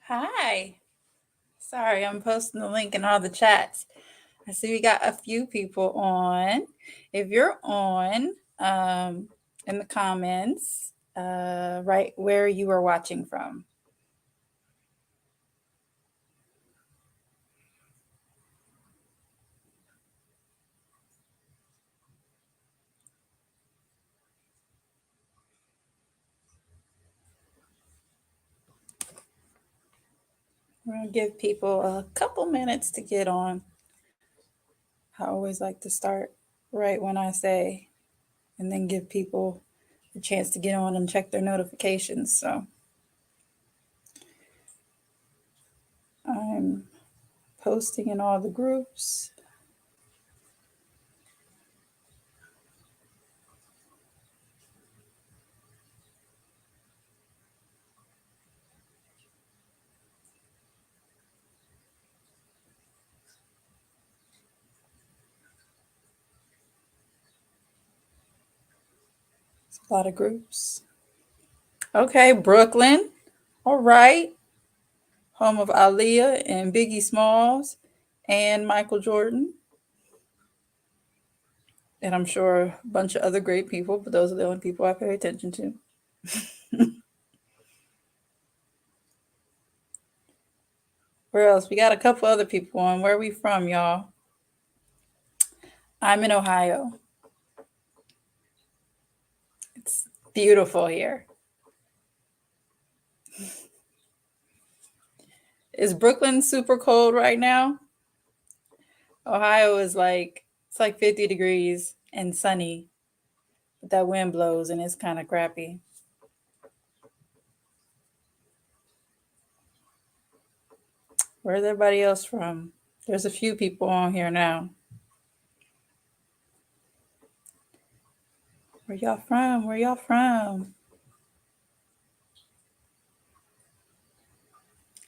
Hi. Sorry, I'm posting the link in all the chats. I see we got a few people on. If you're on, in the comments, write where you are watching from. We're going to give people a couple minutes to get on. I always like to start right when I say, and then give people a chance to get on and check their notifications. So I'm posting in all the groups. It's a lot of groups. Okay, Brooklyn. All right. Home of Aaliyah and Biggie Smalls and Michael Jordan. And I'm sure a bunch of other great people, but those are the only people I pay attention to. Where else? We got a couple other people on. Where are we from, y'all? I'm in Ohio. It's beautiful here. Is Brooklyn super cold right now? Ohio is it's like 50 degrees and sunny, but that wind blows and it's kind of crappy. Where's everybody else from? There's a few people on here now. Where y'all from? Where y'all from?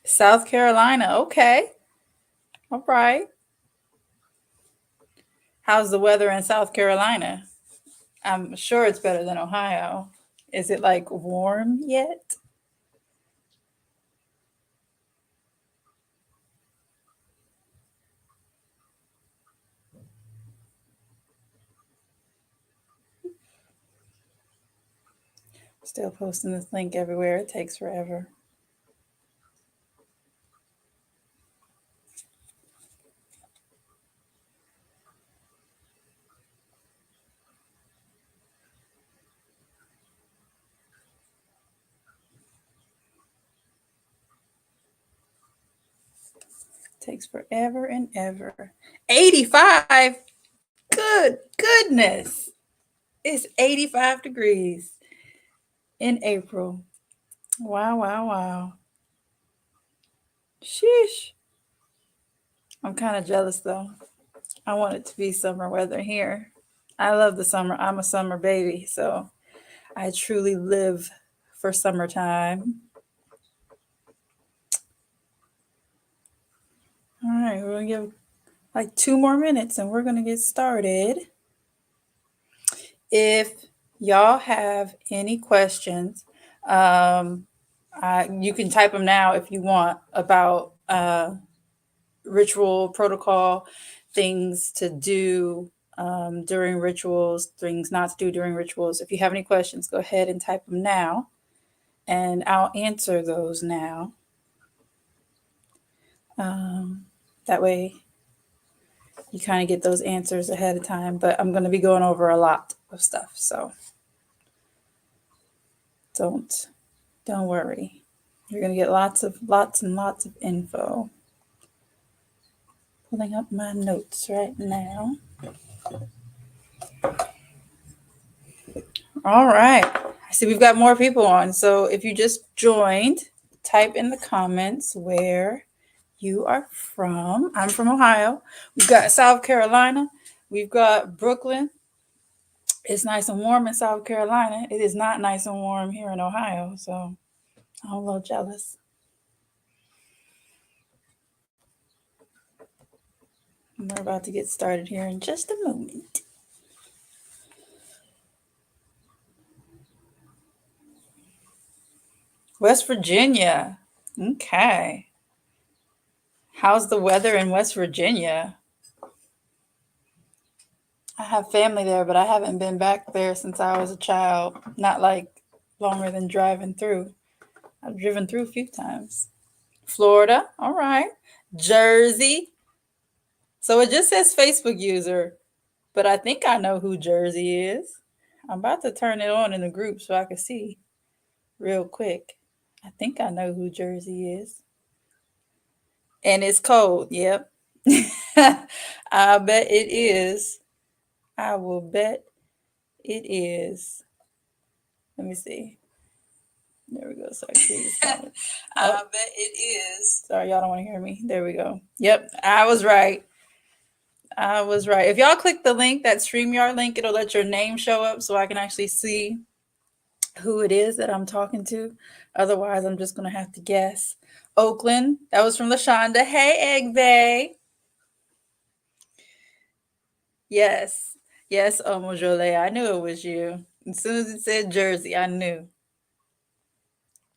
South Carolina. Okay. All right. How's the weather in South Carolina? I'm sure it's better than Ohio. Is it like warm yet? Still posting this link everywhere. It takes forever. Takes forever and ever. 85. Good goodness. It's 85 degrees in April. Wow, wow, wow. Sheesh. I'm kind of jealous though. I want it to be summer weather here. I love the summer. I'm a summer baby, so I truly live for summertime. All right, we're going to give like 2 more minutes and we're going to get started. If y'all have any questions, you can type them now if you want about ritual protocol, things to do during rituals, things not to do during rituals. If you have any questions, go ahead and type them now, and I'll answer those now. That way you kind of get those answers ahead of time, but I'm going to be going over a lot of stuff, so don't worry. You're going to get lots and lots of info. Pulling up my notes right now. All right. I see we've got more people on. So if you just joined, type in the comments where you are from. I'm from Ohio. We've got South Carolina. We've got Brooklyn. It's nice and warm in South Carolina. It is not nice and warm here in Ohio. So I'm a little jealous. We're about to get started here in just a moment. West Virginia. Okay. How's the weather in West Virginia? I have family there, but I haven't been back there since I was a child. Not like longer than driving through. I've driven through a few times. Florida, all right. Jersey. So it just says Facebook user, but I think I know who Jersey is. I'm about to turn it on in the group so I can see real quick. I think I know who Jersey is. And it's cold. Yep. I bet it is. I will bet it is. Let me see. There we go. So I can see this comment. I bet it is. Sorry, y'all don't want to hear me. There we go. Yep, I was right. I was right. If y'all click the link, that StreamYard link, it'll let your name show up so I can actually see who it is that I'm talking to. Otherwise, I'm just going to have to guess. Oakland. That was from LaShonda. Hey, Egg Bay. Yes. Yes, Omojole. I knew it was you. As soon as it said Jersey, I knew.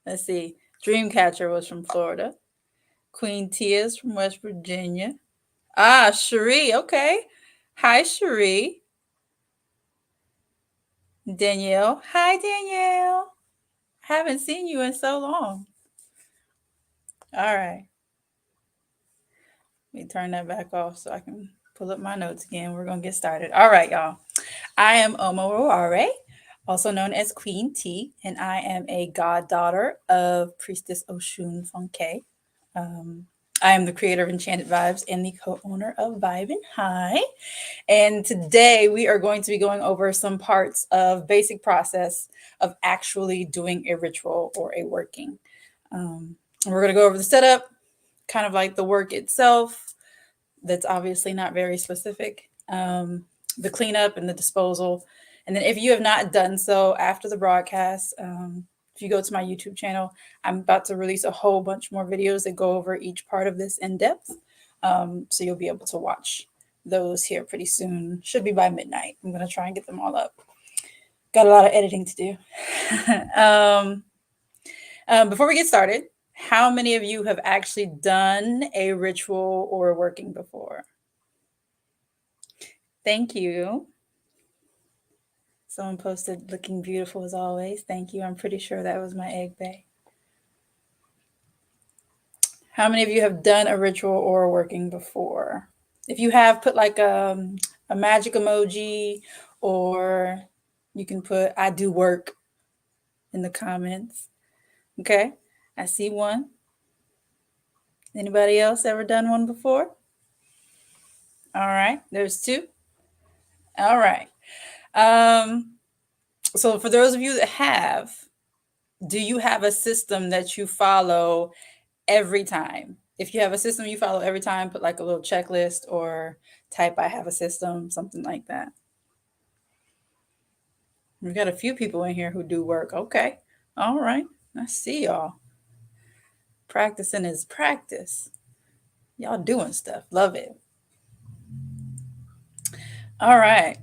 Let's see. Dreamcatcher was from Florida. Queen Tia's from West Virginia. Ah, Cherie. Okay. Hi, Cherie. Danielle. Hi, Danielle. Haven't seen you in so long. All right. Let me turn that back off so I can pull up my notes again. We're going to get started. All right, y'all. I am Omo also known as Queen T, and I am a goddaughter of Priestess Oshun Fonke. I am the creator of Enchanted Vibes and the co-owner of Vibe and High. And today we are going to be going over some parts of basic process of actually doing a ritual or a working. We're going to go over the setup, kind of like the work itself. That's obviously not very specific. The cleanup and the disposal. And then if you have not done so after the broadcast, if you go to my YouTube channel, I'm about to release a whole bunch more videos that go over each part of this in depth. So you'll be able to watch those here pretty soon. Should be by midnight. I'm going to try and get them all up. Got a lot of editing to do. Before we get started, how many of you have actually done a ritual or working before? Thank you. Someone posted looking beautiful as always. Thank you. I'm pretty sure that was my Egg Bay. How many of you have done a ritual or a working before? If you have, put like a magic emoji, or you can put I do work in the comments. Okay, I see one. Anybody else ever done one before? All right, there's two. All right. So for those of you that have, do you have a system that you follow every time? If you have a system you follow every time, put like a little checklist or type I have a system, something like that. We've got a few people in here who do work. Okay. All right. I see y'all. Practicing is practice. Y'all doing stuff. Love it. All right.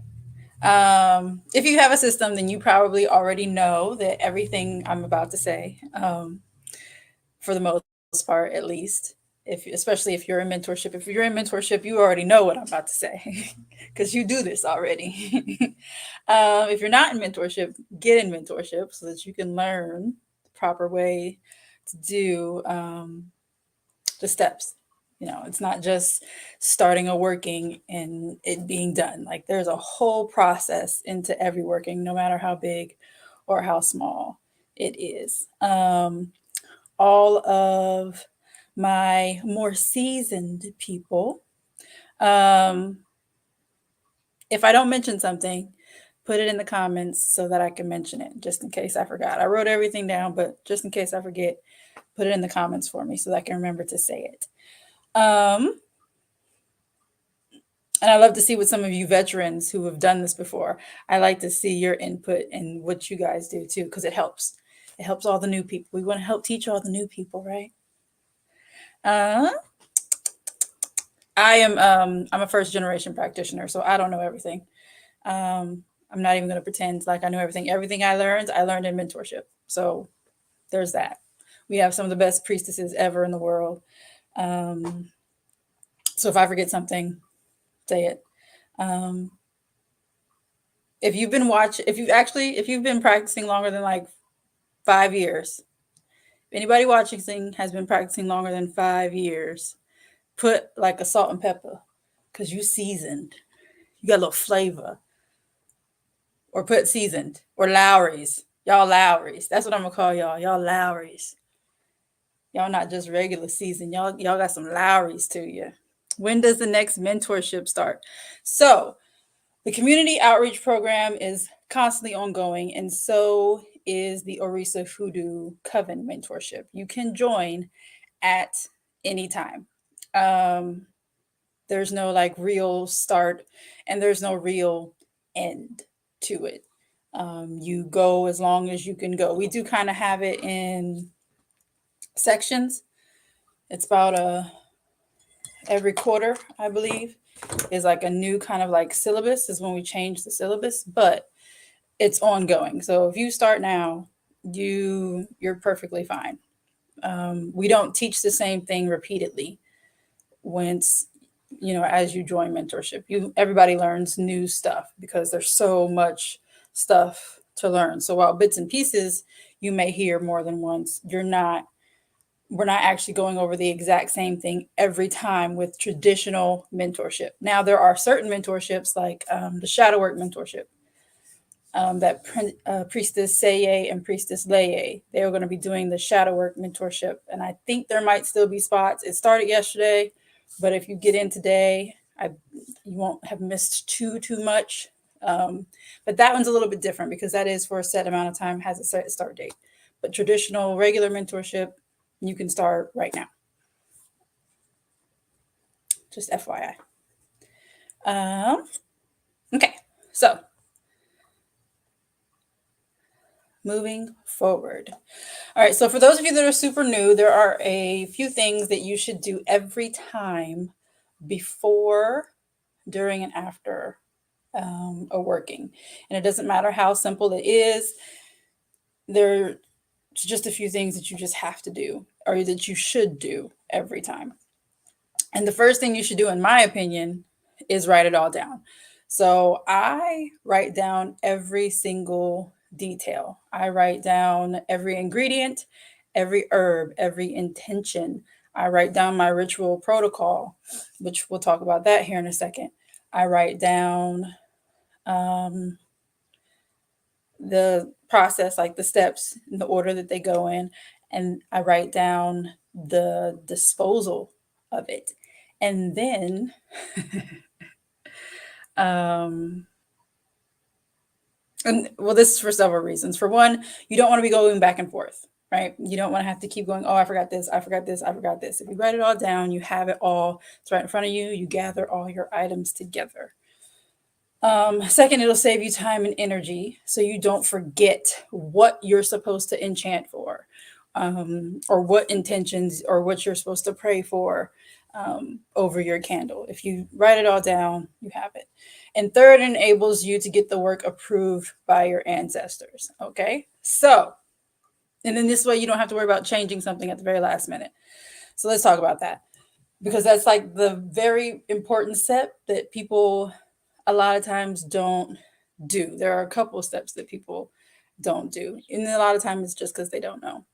If you have a system, then you probably already know that everything I'm about to say, for the most part, at least, especially if you're in mentorship. If you're in mentorship, you already know what I'm about to say because you do this already. If you're not in mentorship, get in mentorship so that you can learn the proper way to do the steps. You know, it's not just starting a working and it being done. Like there's a whole process into every working, no matter how big or how small it is. All of my more seasoned people, if I don't mention something, put it in the comments so that I can mention it, just in case I forgot. I wrote everything down, but just in case I forget, put it in the comments for me so that I can remember to say it. And I love to see what some of you veterans who have done this before, I like to see your input and what you guys do too, because it helps. It helps all the new people. We want to help teach all the new people, right? I'm a first generation practitioner, so I don't know everything. I'm not even going to pretend like I know everything. Everything I learned in mentorship. So there's that. We have some of the best priestesses ever in the world. So if I forget something, say it. If you've been practicing longer than like 5 years, if anybody watching has been practicing longer than 5 years, put like a salt and pepper because you seasoned. You got a little flavor. Or put seasoned or Lowry's. Y'all Lowry's. That's what I'm gonna call y'all. Y'all Lowry's. Y'all not just regular seasoned. Y'all got some Lowry's to you. When does the next mentorship start? So the community outreach program is constantly ongoing, and so is the Orisa Hoodoo Coven mentorship. You can join at any time. There's no like real start, and there's no real end to it. You go as long as you can go. We do kind of have it in sections. It's about every quarter, I believe, is like a new kind of like syllabus is when we change the syllabus, but it's ongoing. So if you start now, you're perfectly fine. We don't teach the same thing repeatedly once as you join mentorship. Everybody learns new stuff because there's so much stuff to learn. So while bits and pieces you may hear more than once, we're not actually going over the exact same thing every time with traditional mentorship. Now, there are certain mentorships like the shadow work mentorship that Priestess Seye and Priestess Leye, they are going to be doing the shadow work mentorship. And I think there might still be spots. It started yesterday, but if you get in today, you won't have missed too much. But that one's a little bit different because that is for a set amount of time, has a set start date. But traditional regular mentorship, you can start right now. Just FYI. Okay, so moving forward. All right, so for those of you that are super new, there are a few things that you should do every time before, during, and after a working. And it doesn't matter how simple it is. There's just a few things that you just have to do or that you should do every time. And the first thing you should do, in my opinion, is write it all down. So I write down every single detail. I write down every ingredient, every herb, every intention. I write down my ritual protocol, which we'll talk about that here in a second. I write down the process, like the steps in the order that they go in, and I write down the disposal of it. And then and well, this is for several reasons. For one, you don't want to be going back and forth, right? You don't want to have to keep going, oh, I forgot this, I forgot this, I forgot this. If you write it all down, you have it all. It's right in front of you. You gather all your items together. Second, it'll save you time and energy so you don't forget what you're supposed to enchant for, or what intentions or what you're supposed to pray for over your candle. If you write it all down, you have it. And third, it enables you to get the work approved by your ancestors. Okay, so, and then this way you don't have to worry about changing something at the very last minute. So let's talk about that, because that's like the very important step that people a lot of times don't do. There are a couple of steps that people don't do, and a lot of times it's just because they don't know.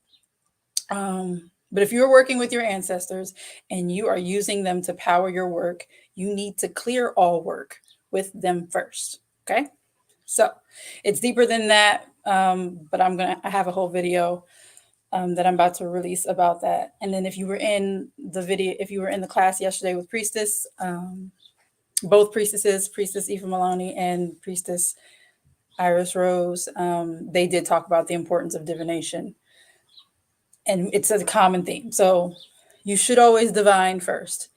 But if you're working with your ancestors and you are using them to power your work, you need to clear all work with them first. Okay, so it's deeper than that, but I have a whole video that I'm about to release about that. And then if you were in the class yesterday with Priestess, both priestesses, Priestess Eva Maloney and Priestess Iris Rose, they did talk about the importance of divination. And it's a common theme. So you should always divine first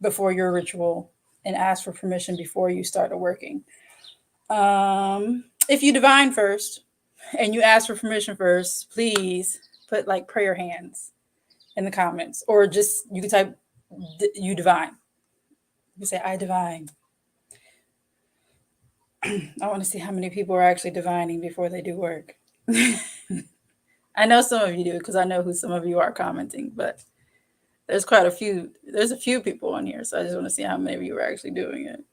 before your ritual, and ask for permission before you start working. If you divine first and you ask for permission first, please put like prayer hands in the comments, or just you can type you divine. You can say I divine. I want to see how many people are actually divining before they do work. I know some of you do because I know who some of you are commenting, but there's quite a few. There's a few people on here, so I just want to see how many of you are actually doing it.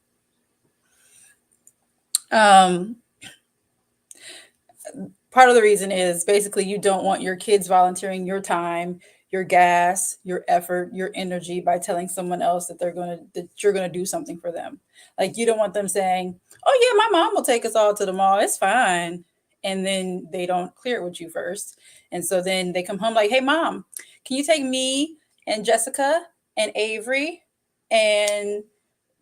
Part of the reason is basically you don't want your kids volunteering your time, your gas, your effort, your energy by telling someone else that you're gonna do something for them. Like you don't want them saying, "Oh yeah, my mom will take us all to the mall. It's fine," and then they don't clear it with you first, and so then they come home like, "Hey mom, can you take me and Jessica and Avery and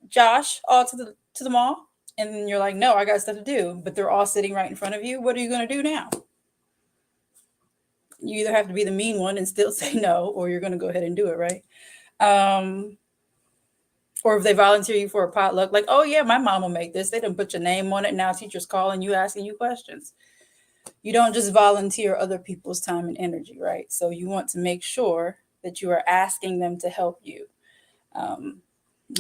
Josh all to the mall?" And then you're like, "No, I got stuff to do." But they're all sitting right in front of you. What are you going to do now? You either have to be the mean one and still say no, or you're going to go ahead and do it, right? Or if they volunteer you for a potluck, like, "Oh yeah, my mom will make this." They didn't put your name on it. Now teachers calling you, asking you questions. You don't just volunteer other people's time and energy, right? So you want to make sure that you are asking them to help you. Um,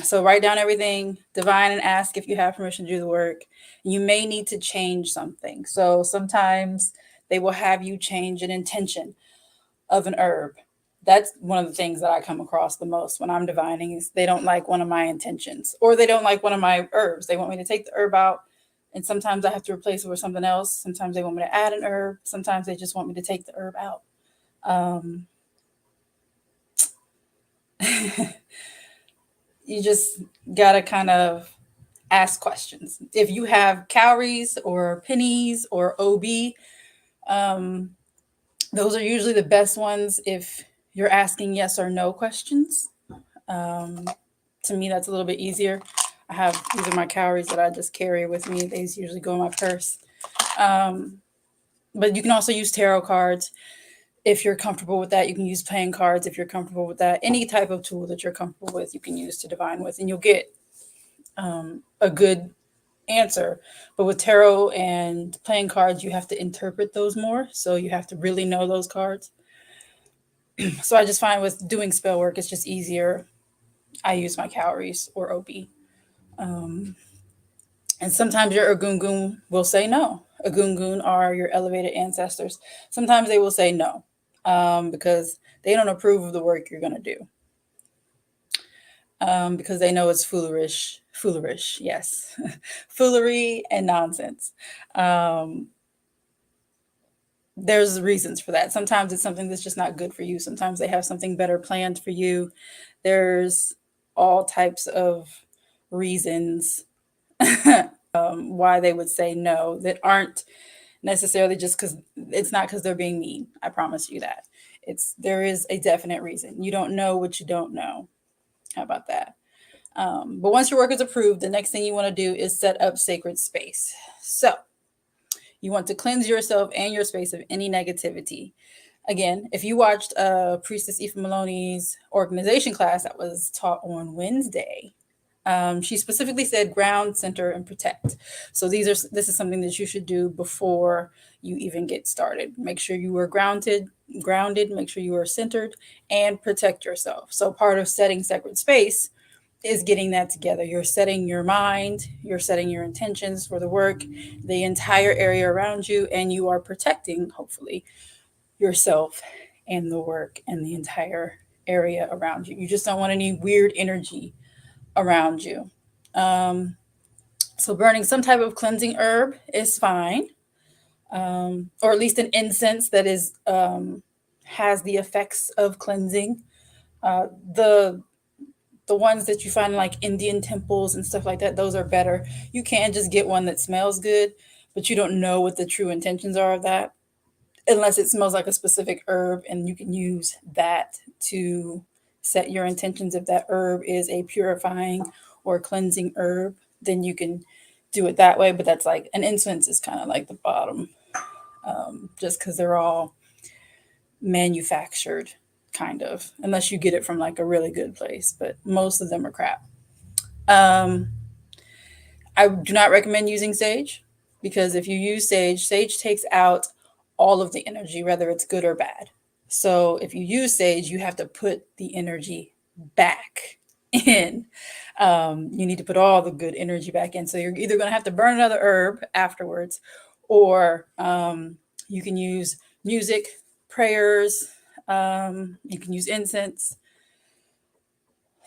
So write down everything, divine, and ask if you have permission to do the work. You may need to change something. So sometimes they will have you change an intention of an herb. That's one of the things that I come across the most when I'm divining is they don't like one of my intentions or they don't like one of my herbs. They want me to take the herb out and sometimes I have to replace it with something else. Sometimes they want me to add an herb. Sometimes they just want me to take the herb out. You just gotta kind of ask questions. If you have calories or pennies or OB, um, those are usually the best ones if you're asking yes or no questions. Um, to me, that's a little bit easier. These are my calories that I just carry with me. These usually go in my purse. Um, but you can also use tarot cards if you're comfortable with that. You can use playing cards if you're comfortable with that. Any type of tool that you're comfortable with, you can use to divine with, and you'll get a good answer. But with tarot and playing cards, you have to interpret those more. So you have to really know those cards. So I just find with doing spell work, it's just easier. I use my calories or OB. Um, and sometimes your Agungun will say no. Agungun are your elevated ancestors. Sometimes they will say no because they don't approve of the work you're going to do. Because they know it's foolish, yes, foolery and nonsense. Um, there's reasons for that. Sometimes it's something that's just not good for you. Sometimes they have something better planned for you. There's all types of reasons why they would say no that aren't necessarily just because it's not because they're being mean. I promise you that. There is a definite reason. You don't know what you don't know. How about that? But once your work is approved, the next thing you want to do is set up sacred space. So you want to cleanse yourself and your space of any negativity. Again, if you watched Priestess Aoife Maloney's organization class that was taught on Wednesday, she specifically said ground, center, and protect. So this is something that you should do before you even get started. Make sure you are grounded, make sure you are centered, and protect yourself. So part of setting sacred space is getting that together. You're setting your mind, you're setting your intentions for the work, the entire area around you, and you are protecting, hopefully, yourself and the work and the entire area around you. You just don't want any weird energy around you. So, burning some type of cleansing herb is fine, or at least an incense that has the effects of cleansing. Uh, the the ones that you find in like Indian temples and stuff like that, those are better. You can just get one that smells good, but you don't know what the true intentions are of that unless it smells like a specific herb, and you can use that to set your intentions. If that herb is a purifying or cleansing herb, then you can do it that way. But that's like an incense is kind of like the bottom, just because they're all manufactured kind of, unless you get it from like a really good place, but most of them are crap. um I do not recommend using sage, because if you use sage takes out all of the energy, whether it's good or bad. So if you use sage, you have to put the energy back in. You need to put all the good energy back in. So you're either going to have to burn another herb afterwards, or you can use music, prayers. You can use incense.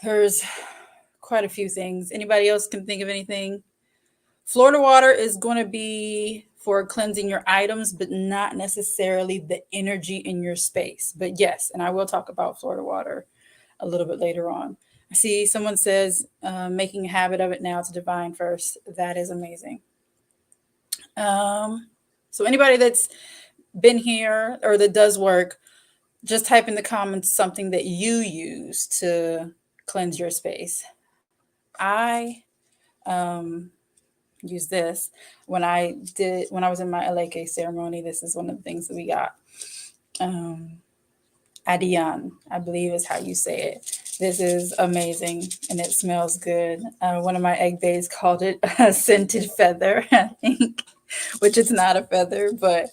There's quite a few things. Anybody else can think of anything? Florida water is going to be for cleansing your items, but not necessarily the energy in your space. But yes, and I will talk about Florida water a little bit later on. I see someone says making a habit of it now to divine first. That is amazing. So anybody that's been here or that does work, just type in the comments something that you use to cleanse your space. I use this when I was in my Aleke ceremony. This is one of the things that we got. Adian, I believe is how you say it. This is amazing and it smells good. One of my egg bays called it a scented feather, I think, which it's not a feather, but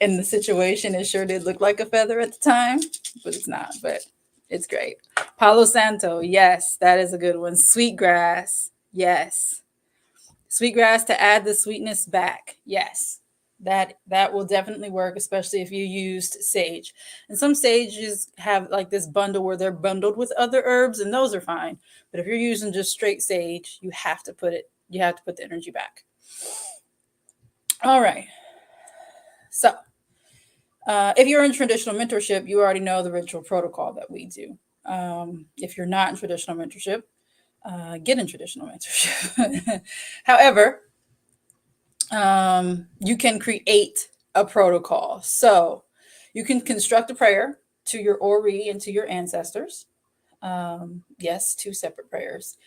in the situation, it sure did look like a feather at the time, but it's not, but it's great. Palo Santo, yes, that is a good one. Sweetgrass, yes. Sweetgrass to add the sweetness back, yes. That will definitely work, especially if you used sage. And some sages have like this bundle where they're bundled with other herbs, and those are fine. But if you're using just straight sage, you have to put the energy back. All right. So if you're in traditional mentorship, you already know the ritual protocol that we do. If you're not in traditional mentorship, get in traditional mentorship. However, you can create a protocol. So you can construct a prayer to your Ori and to your ancestors. Yes, 2 separate prayers.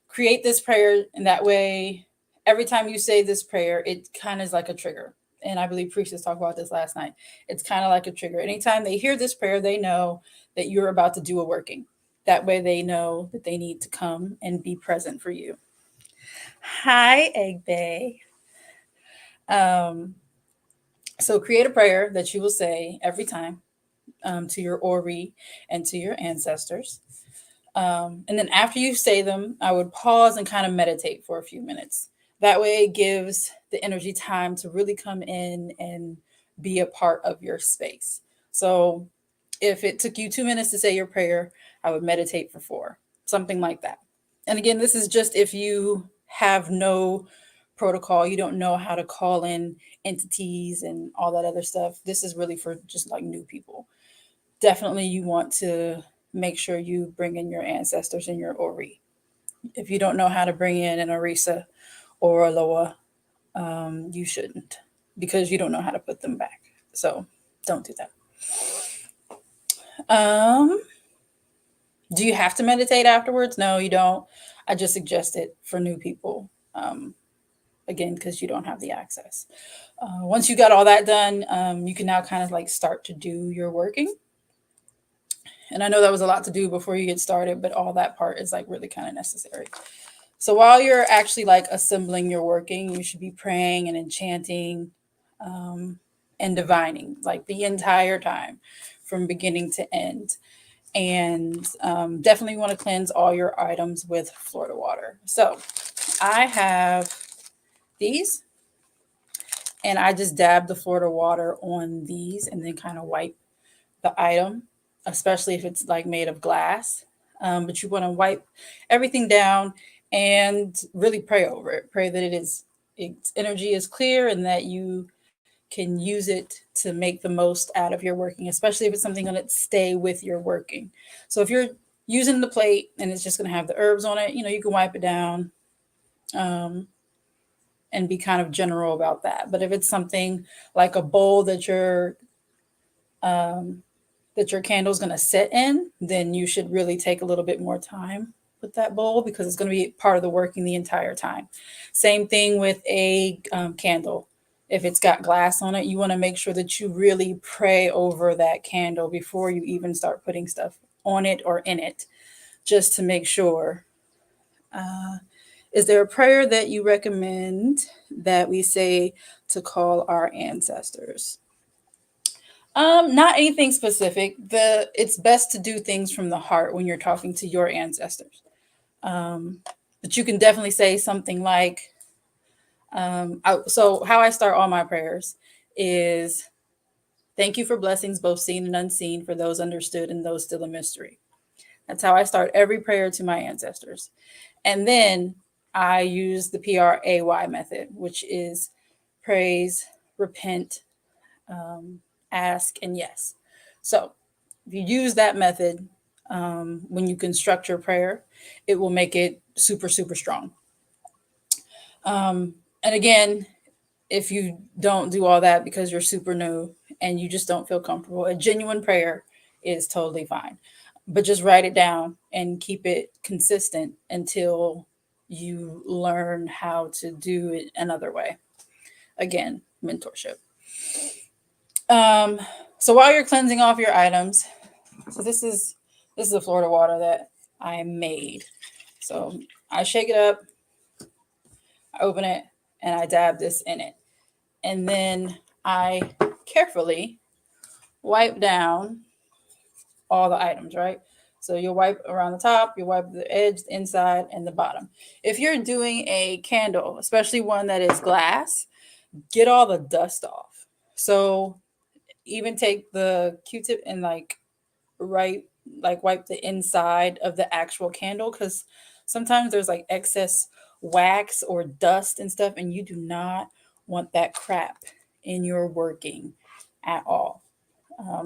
Create this prayer, and that way, every time you say this prayer, it kind of is like a trigger. And I believe Priestess talked about this last night. It's kind of like a trigger. Anytime they hear this prayer, they know that you're about to do a working. That way they know that they need to come and be present for you. Hi, Egg Bay. So create a prayer that you will say every time to your Ori and to your ancestors. And then after you say them, I would pause and kind of meditate for a few minutes. That way it gives the energy time to really come in and be a part of your space. So if it took you 2 minutes to say your prayer, I would meditate for 4, something like that. And again, this is just if you have no protocol, you don't know how to call in entities and all that other stuff. This is really for just like new people. Definitely you want to make sure you bring in your ancestors and your Ori. If you don't know how to bring in an Orisa or a Loa, you shouldn't, because you don't know how to put them back. So don't do that. Do you have to meditate afterwards? No, you don't. I just suggest it for new people. Again, because you don't have the access. Once you got all that done, you can now kind of like start to do your working. And I know that was a lot to do before you get started, but all that part is like really kind of necessary. So while you're actually like assembling your working, you should be praying and enchanting and divining like the entire time from beginning to end. And definitely want to cleanse all your items with Florida water. So I have these, and I just dab the Florida water on these and then kind of wipe the item, especially if it's like made of glass. But you want to wipe everything down and really pray over it. Pray that its energy is clear and that you can use it to make the most out of your working, especially if it's something going to stay with your working. So if you're using the plate and it's just going to have the herbs on it, you can wipe it down and be kind of general about that. But if it's something like a bowl that your candle is going to sit in, then you should really take a little bit more time with that bowl, because it's going to be part of the working the entire time. Same thing with a candle. If it's got glass on it, you want to make sure that you really pray over that candle before you even start putting stuff on it or in it, just to make sure. Is there a prayer that you recommend that we say to call our ancestors? Not anything specific. It's best to do things from the heart when you're talking to your ancestors. But you can definitely say something like, so how I start all my prayers is Thank you for blessings both seen and unseen, for those understood and those still a mystery. That's how I start every prayer to my ancestors. And then I use the PRAY method, which is praise, repent, ask, and yes. So if you use that method when you construct your prayer, it will make it super, super strong. And again, if you don't do all that because you're super new and you just don't feel comfortable, a genuine prayer is totally fine. But just write it down and keep it consistent until you learn how to do it another way. Again, mentorship. Um, so while you're cleansing off your items, so this is the Florida water that I made. So I shake it up, I open it, and I dab this in it. And then I carefully wipe down all the items, right? So you'll wipe around the top, you wipe the edge, the inside, and the bottom. If you're doing a candle, especially one that is glass, get all the dust off. So even take the Q-tip and right wipe the inside of the actual candle, because sometimes there's like excess wax or dust and stuff, and you do not want that crap in your working at all.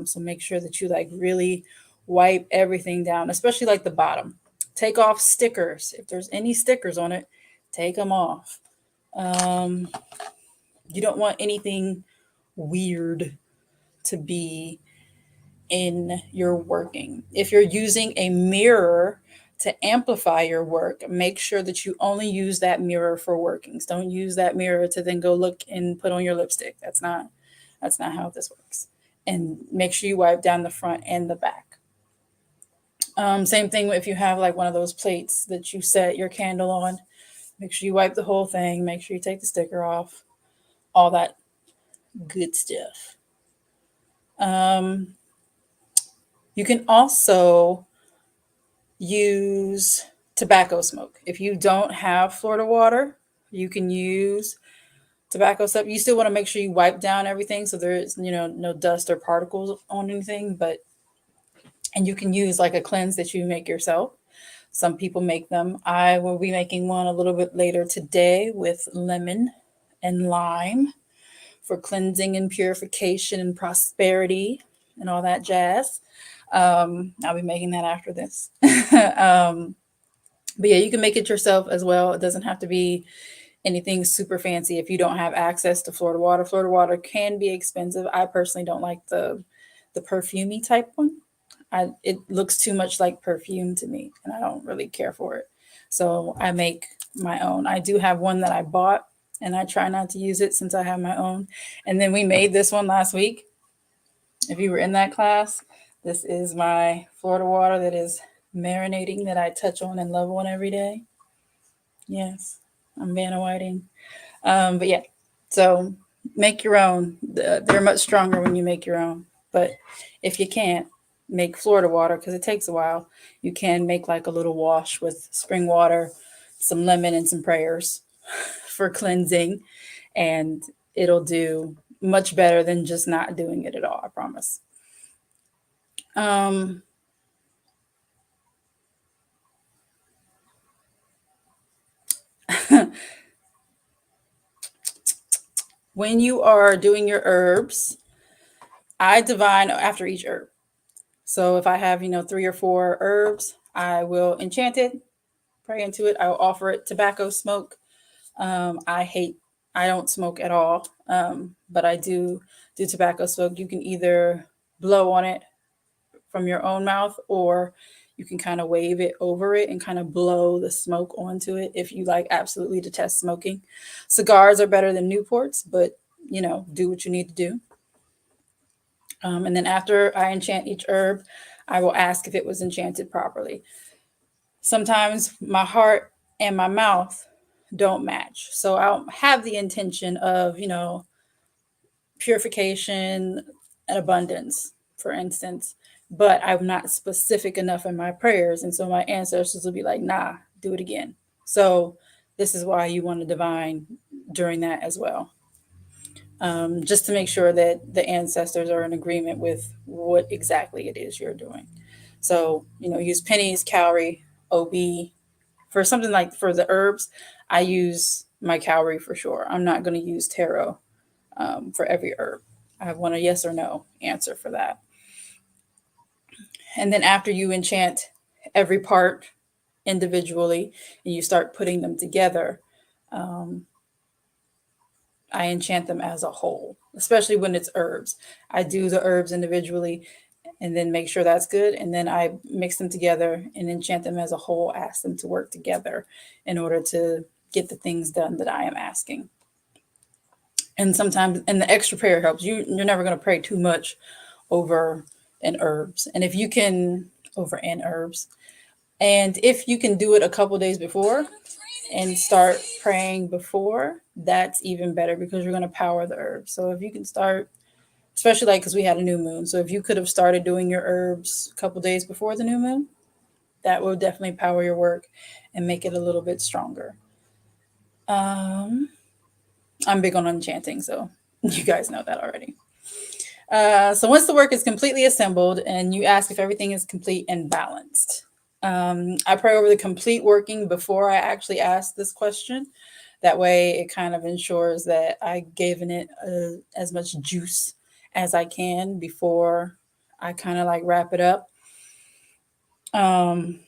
So make sure that you really wipe everything down, especially like the bottom. Take off stickers. If there's any stickers on it, take them off. um, you don't want anything weird to be in your working. If you're using a mirror to amplify your work, make sure that you only use that mirror for workings. Don't use that mirror to then go look and put on your lipstick. That's not how this works. And make sure you wipe down the front and the back. Same thing if you have like one of those plates that you set your candle on. Make sure you wipe the whole thing. Make sure you take the sticker off. All that good stuff. You can also use tobacco smoke. If you don't have Florida water, you can use tobacco stuff. You still want to make sure you wipe down everything so there is, no dust or particles on anything, and you can use like a cleanse that you make yourself. Some people make them. I will be making one a little bit later today with lemon and lime for cleansing and purification and prosperity and all that jazz. I'll be making that after this. But yeah, you can make it yourself as well. It doesn't have to be anything super fancy if you don't have access to Florida water. Florida water can be expensive. I personally don't like the perfumey type one. It looks too much like perfume to me, and I don't really care for it. So I make my own. I do have one that I bought, and I try not to use it since I have my own. And then we made this one last week. If you were in that class, this is my Florida water that is marinating, that I touch on and love on every day. Yes, I'm Vanna Whiting. But yeah, so make your own. They're much stronger when you make your own. But if you can't, make Florida water because it takes a while. You can make like a little wash with spring water, some lemon, and some prayers for cleansing, and it'll do much better than just not doing it at all. I promise. When you are doing your herbs, I divine after each herb. So if I have, 3 or 4 herbs, I will enchant it, pray into it. I will offer it tobacco smoke. I don't smoke at all, but I do tobacco smoke. You can either blow on it from your own mouth, or you can kind of wave it over it and kind of blow the smoke onto it if you absolutely detest smoking. Cigars are better than Newports, but do what you need to do. And then after I enchant each herb, I will ask if it was enchanted properly. Sometimes my heart and my mouth don't match. So I'll have the intention of, purification and abundance, for instance, but I'm not specific enough in my prayers. And so my ancestors will be like, nah, do it again. So this is why you want to divine during that as well. just to make sure that the ancestors are in agreement with what exactly it is you're doing. So, use pennies, calorie, OB. For something like for the herbs, I use my calorie for sure. I'm not going to use tarot for every herb. I want a yes or no answer for that. And then after you enchant every part individually and you start putting them together, um, I enchant them as a whole, especially when it's herbs. I do the herbs individually and then make sure that's good. And then I mix them together and enchant them as a whole, ask them to work together in order to get the things done that I am asking. And sometimes, and the extra prayer helps. You're never going to pray too much over an herbs. And if you can, over an herbs. And if you can do it a couple days before, and start praying before, that's even better because you're going to power the herbs. So if you can start, especially like because we had a new moon, so if you could have started doing your herbs a couple days before the new moon, that will definitely power your work and make it a little bit stronger. I'm big on enchanting, so you guys know that already. So once the work is completely assembled and you ask if everything is complete and balanced, I pray over the complete working before I actually ask this question. That way, it kind of ensures that I given it as much juice as I can before I kind of like wrap it up. Um,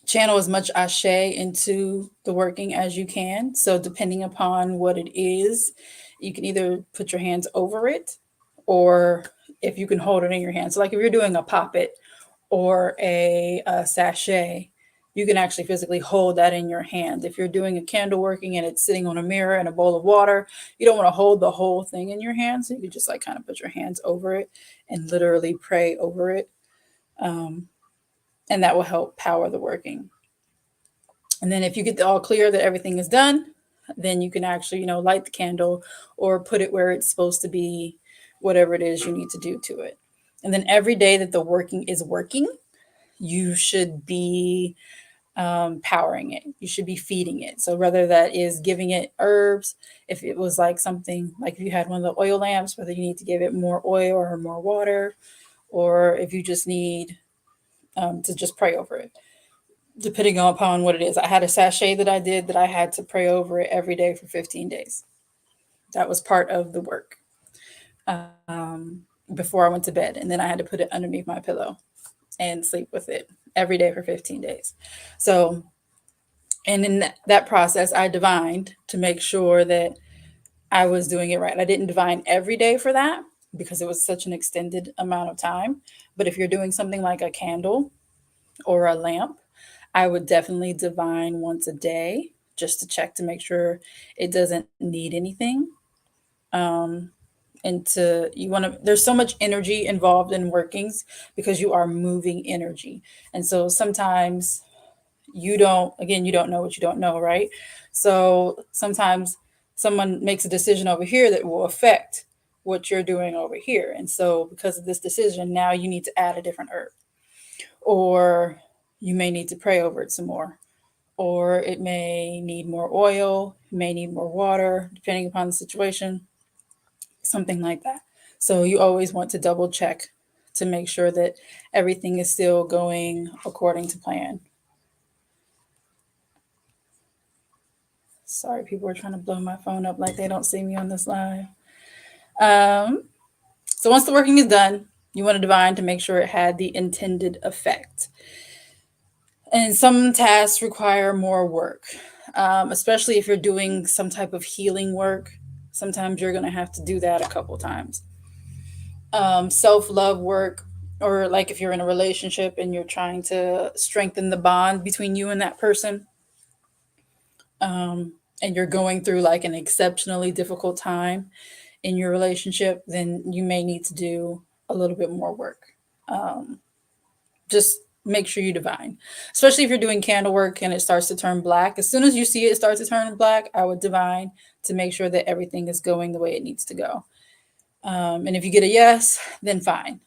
Channel as much ashe into the working as you can. So, depending upon what it is, you can either put your hands over it or if you can hold it in your hand. So, like if you're doing a poppet or a sachet, you can actually physically hold that in your hand. If you're doing a candle working and it's sitting on a mirror and a bowl of water, you don't want to hold the whole thing in your hand. So you can just like kind of put your hands over it and literally pray over it. And that will help power the working. And then if you get the all clear that everything is done, then you can actually, light the candle or put it where it's supposed to be, whatever it is you need to do to it. And then every day that the working is working, you should be powering it. You should be feeding it. So whether that is giving it herbs, if it was like something like if you had one of the oil lamps, whether you need to give it more oil or more water, or if you just need to just pray over it, depending upon what it is. I had a sachet that I did that I had to pray over it every day for 15 days. That was part of the work before I went to bed. And then I had to put it underneath my pillow and sleep with it every day for 15 days. So, and in that process, I divined to make sure that I was doing it right. I didn't divine every day for that because it was such an extended amount of time. But if you're doing something like a candle or a lamp, I would definitely divine once a day just to check to make sure it doesn't need anything. And there's so much energy involved in workings because you are moving energy. And so sometimes you don't know what you don't know, right? So sometimes someone makes a decision over here that will affect what you're doing over here. And so because of this decision, now you need to add a different herb, or you may need to pray over it some more, or it may need more oil, it may need more water, depending upon the situation, something like that. So you always want to double check to make sure that everything is still going according to plan. Sorry, people are trying to blow my phone up like they don't see me on this live. So once the working is done, you want to divine to make sure it had the intended effect. And some tasks require more work, especially if you're doing some type of healing work. Sometimes you're going to have to do that a couple times. Self-love work, or like if you're in a relationship and you're trying to strengthen the bond between you and that person, and you're going through like an exceptionally difficult time in your relationship, then you may need to do a little bit more work. Just make sure you divine, especially if you're doing candle work and it starts to turn black. As soon as you see it start to turn black, I would divine to make sure that everything is going the way it needs to go. And if you get a yes, then fine.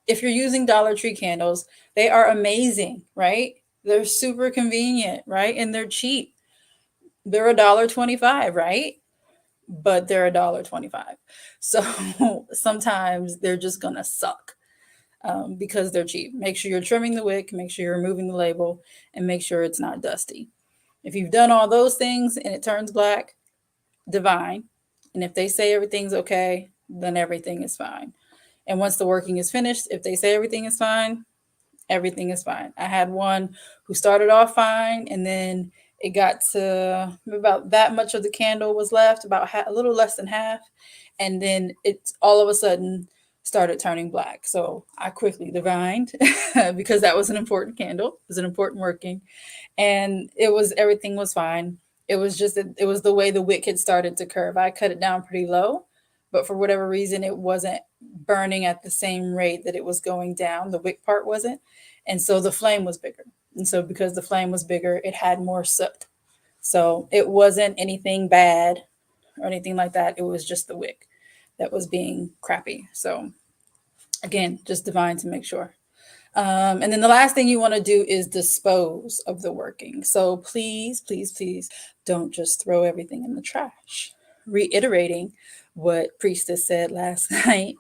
If you're using Dollar Tree candles, they are amazing, right? They're super convenient, right? And they're cheap. They're $1.25, right? but they're $1.25. So sometimes they're just gonna suck because they're cheap. Make sure you're trimming the wick, make sure you're removing the label, and make sure it's not dusty. If you've done all those things and it turns black, divine. And if they say everything's okay, then everything is fine. And once the working is finished, if they say everything is fine, everything is fine. I had one who started off fine, and then it got to about that much of the candle was left, about a little less than half, and then it all of a sudden started turning black. So I quickly divined because that was an important candle, it was an important working, and everything was fine. It was just that it was the way the wick had started to curve. I cut it down pretty low, but for whatever reason, it wasn't burning at the same rate that it was going down. The wick part wasn't. And so the flame was bigger. And so because the flame was bigger, it had more soot. So it wasn't anything bad or anything like that. It was just the wick that was being crappy. So again, just divine to make sure. And then the last thing you want to do is dispose of the working. So please, please, please don't just throw everything in the trash. Reiterating what Priestess said last night,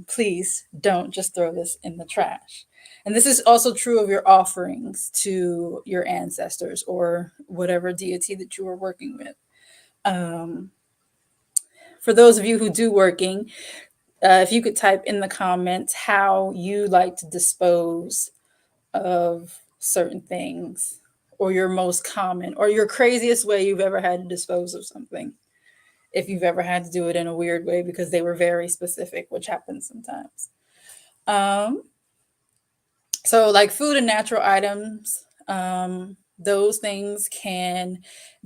please don't just throw this in the trash. And this is also true of your offerings to your ancestors or whatever deity that you are working with. For those of you who do working, if you could type in the comments how you like to dispose of certain things, or your most common, or your craziest way you've ever had to dispose of something. If you've ever had to do it in a weird way because they were very specific, which happens sometimes. So like food and natural items, those things can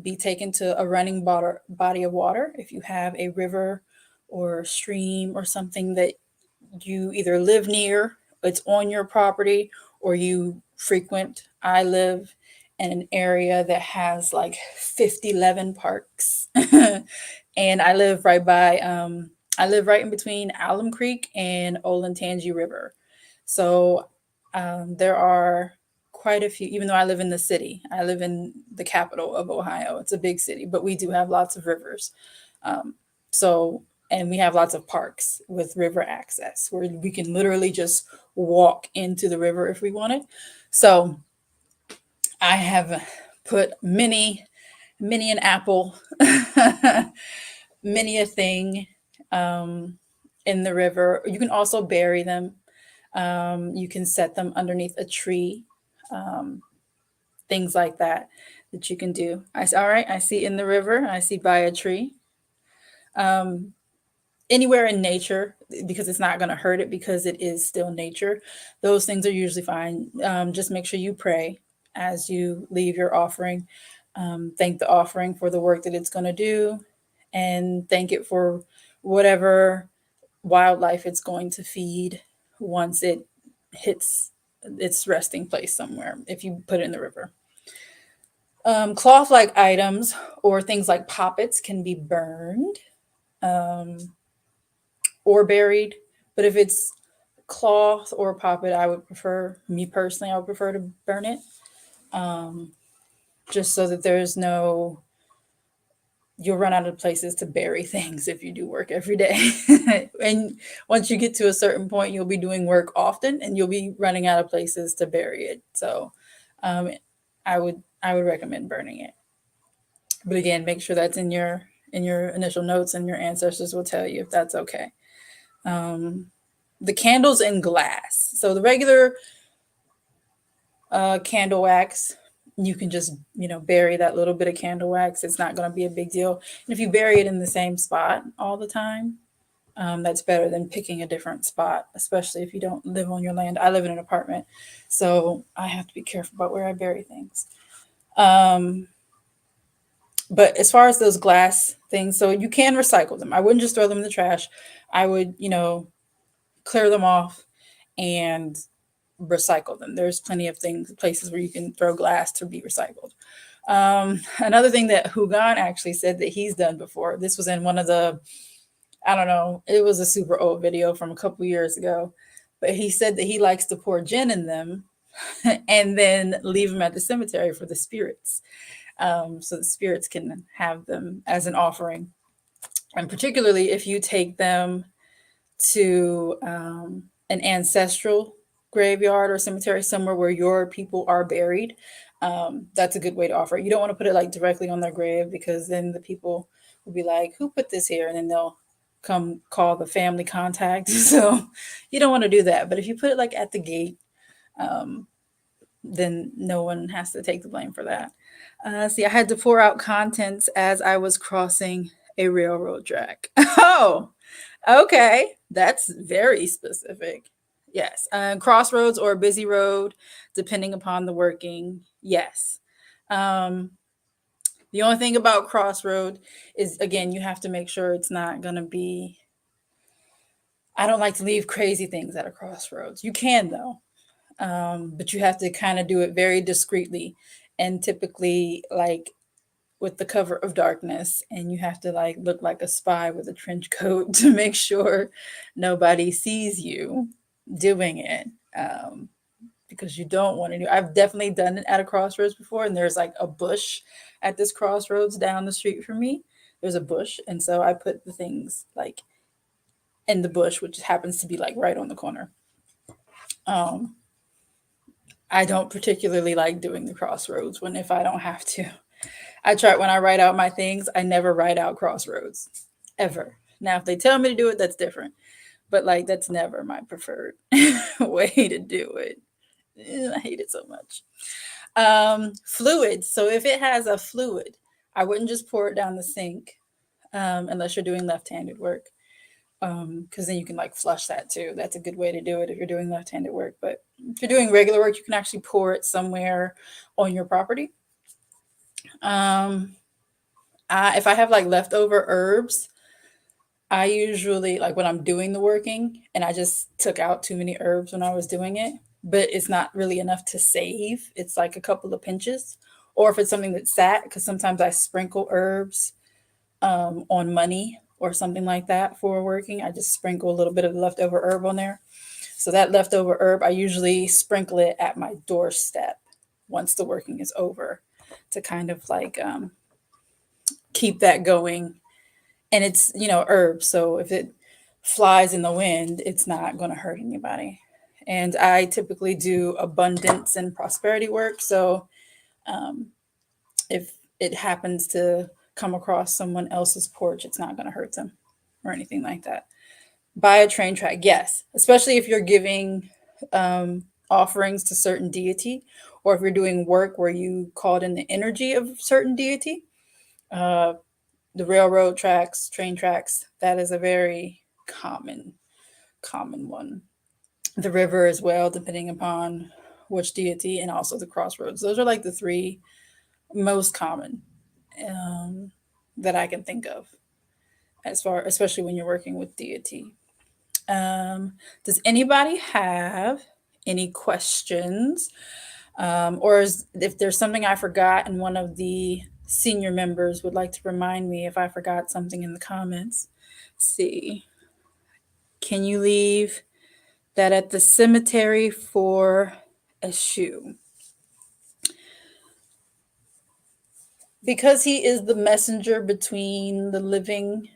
be taken to a running body of water. If you have a river or a stream or something that you either live near, it's on your property, or you frequent. I live in an area that has like 11 parks. And I live right by, I live right in between Alum Creek and Olentangy River. So there are quite a few, even though I live in the city, I live in the capital of Ohio. It's a big city, but we do have lots of rivers. And we have lots of parks with river access where we can literally just walk into the river if we wanted. So I have put many an apple, many a thing in the river. You can also bury them. You can set them underneath a tree, things like that you can do. All right, I see in the river, I see by a tree. Anywhere in nature, because it's not going to hurt it because it is still nature. Those things are usually fine. Just make sure you pray as you leave your offering. Thank the offering for the work that it's going to do, and thank it for whatever wildlife it's going to feed once it hits its resting place somewhere, if you put it in the river. Cloth-like items or things like poppets can be burned or buried. But if it's cloth or poppet, I would prefer, me personally, I would prefer to burn it. Just so that there's no, you'll run out of places to bury things if you do work every day. And once you get to a certain point, you'll be doing work often and you'll be running out of places to bury it. So I would recommend burning it. But again, make sure that's in your initial notes, and your ancestors will tell you if that's okay. The candles in glass. So the regular candle wax, you can just, bury that little bit of candle wax. It's not going to be a big deal. And if you bury it in the same spot all the time, that's better than picking a different spot, especially if you don't live on your land. I live in an apartment, so I have to be careful about where I bury things. But as far as those glass things, so you can recycle them. I wouldn't just throw them in the trash. I would, clear them off and recycle them. There's plenty of places where you can throw glass to be recycled. Another thing that Hugan actually said that he's done before, this was in one of the, I don't know, it was a super old video from a couple years ago, but he said that he likes to pour gin in them and then leave them at the cemetery for the spirits. so the spirits can have them as an offering. And particularly if you take them to an ancestral graveyard or cemetery somewhere where your people are buried, that's a good way to offer it. You don't want to put it like directly on their grave, because then the people will be like, who put this here? And then they'll come call the family contact. So you don't want to do that. But if you put it like at the gate, then no one has to take the blame for that. See, I had to pour out contents as I was crossing a railroad track. Oh, okay. That's very specific. Yes. Crossroads or busy road, depending upon the working. Yes. The only thing about crossroad is, again, you have to make sure it's not going to be. I don't like to leave crazy things at a crossroads. You can, though, but you have to kind of do it very discreetly, and typically, like, with the cover of darkness, and you have to like look like a spy with a trench coat to make sure nobody sees you doing it, because you don't want to do. I've definitely done it at a crossroads before, and there's like a bush at this crossroads down the street from me. There's a bush, and so I put the things like in the bush, which happens to be like right on the corner. um I don't particularly like doing the crossroads when, if I don't have to. I try, when I write out my things, I never write out crossroads ever. Now, if they tell me to do it, that's different. But like, that's never my preferred way to do it. I hate it so much. Fluids. So if it has a fluid, I wouldn't just pour it down the sink, unless you're doing left-handed work. Because then you can like flush that too. That's a good way to do it if you're doing left-handed work. But if you're doing regular work, you can actually pour it somewhere on your property. If I have like leftover herbs, I usually, like, when I'm doing the working and I just took out too many herbs when I was doing it, but it's not really enough to save. It's like a couple of pinches. Or if it's something that's sat, because sometimes I sprinkle herbs on money or something like that for working. I just sprinkle a little bit of leftover herb on there. So that leftover herb, I usually sprinkle it at my doorstep once the working is over, to kind of like keep that going. And it's, herbs. So if it flies in the wind, it's not going to hurt anybody. And I typically do abundance and prosperity work. So if it happens to come across someone else's porch, it's not going to hurt them or anything like that. Buy a train track, yes, especially if you're giving offerings to certain deity, or if you're doing work where you called in the energy of certain deity. The railroad tracks, train tracks, that is a very common one. The river as well, depending upon which deity, and also the crossroads. Those are like the three most common that I can think of, especially when you're working with deity. Does anybody have any questions? If there's something I forgot and one of the senior members would like to remind me if I forgot something in the comments. Let's see. Can you leave that at the cemetery for a shoe? Because he is the messenger between the living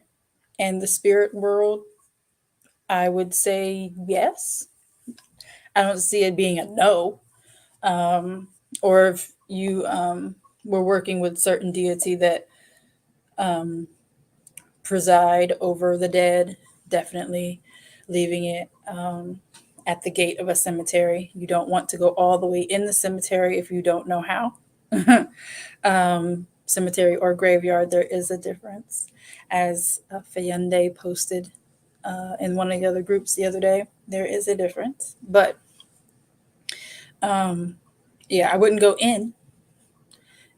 and the spirit world, I would say yes. I don't see it being a no. Or if you were working with certain deity that preside over the dead, definitely leaving it at the gate of a cemetery. You don't want to go all the way in the cemetery if you don't know how. Cemetery or graveyard, there is a difference. As Fayende posted in one of the other groups the other day, there is a difference. But yeah, I wouldn't go in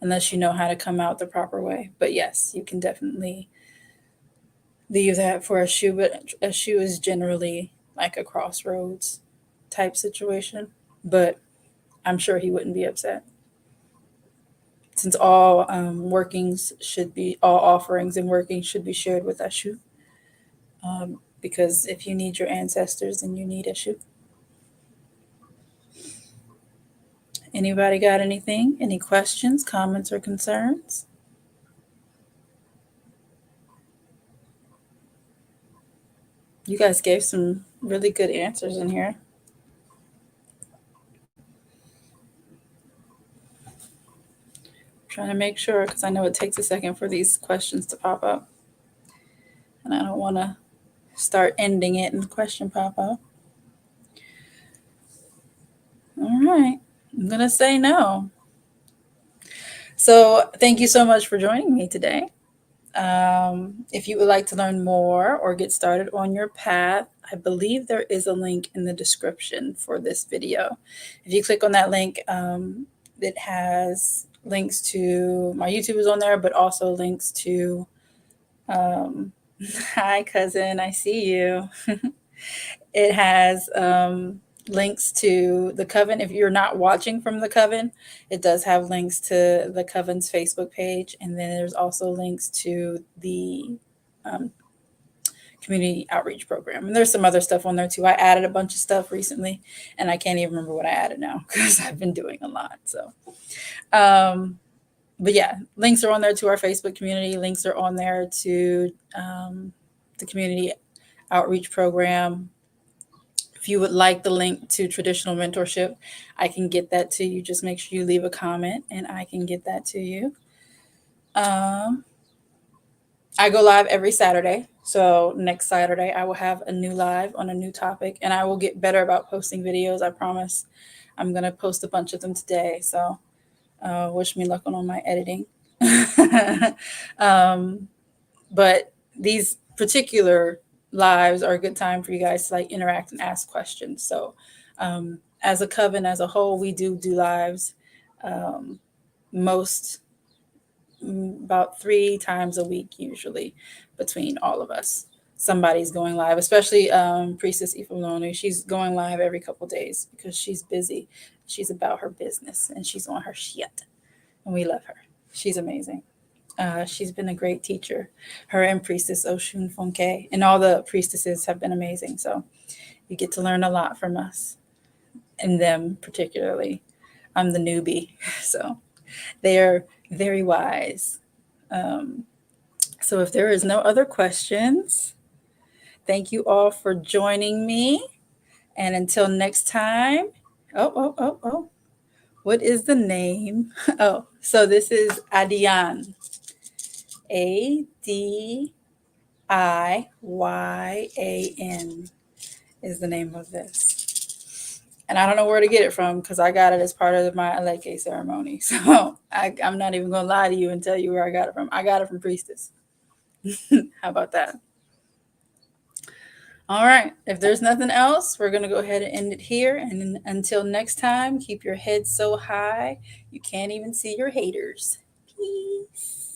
unless you know how to come out the proper way. But yes, you can definitely leave that for a shoe. But a shoe is generally like a crossroads type situation. But I'm sure he wouldn't be upset, since all all offerings and workings should be shared with Ashu. Because if you need your ancestors, then you need Ashu. Anybody got anything? Any questions, comments, or concerns? You guys gave some really good answers in here. Trying to make sure, because I know it takes a second for these questions to pop up. And I don't want to start ending it and the question pop up. All right. I'm going to say no. So thank you so much for joining me today. If you would like to learn more or get started on your path, I believe there is a link in the description for this video. If you click on that link, it has links to my YouTube is on there, but also links to, hi cousin, I see you. It has links to the Coven. If you're not watching from the Coven, it does have links to the Coven's Facebook page. And then there's also links to the community outreach program. And there's some other stuff on there too. I added a bunch of stuff recently, and I can't even remember what I added now because I've been doing a lot. So, but yeah, links are on there to our Facebook community. Links are on there to the community outreach program. If you would like the link to traditional mentorship, I can get that to you. Just make sure you leave a comment and I can get that to you. I go live every Saturday. So next Saturday, I will have a new live on a new topic, and I will get better about posting videos. I promise. I'm going to post a bunch of them today. So wish me luck on all my editing. But these particular lives are a good time for you guys to like interact and ask questions. So as a coven as a whole, we do lives about 3 times a week usually between all of us. Somebody's going live, especially Priestess Ifaloni. She's going live every couple days because she's busy. She's about her business and she's on her shit, and we love her. She's amazing. She's been a great teacher. Her and Priestess Oshun Fonke and all the priestesses have been amazing. So you get to learn a lot from us and them particularly. I'm the newbie, so they are very wise. So if there is no other questions, thank you all for joining me. And until next time, what is the name? Oh, so this is Adiyan. Adiyan is the name of this. And I don't know where to get it from because I got it as part of my Aleke ceremony. So I'm not even going to lie to you and tell you where I got it from. I got it from Priestess. How about that? All right. If there's nothing else, we're going to go ahead and end it here. And until next time, keep your head so high you can't even see your haters. Peace.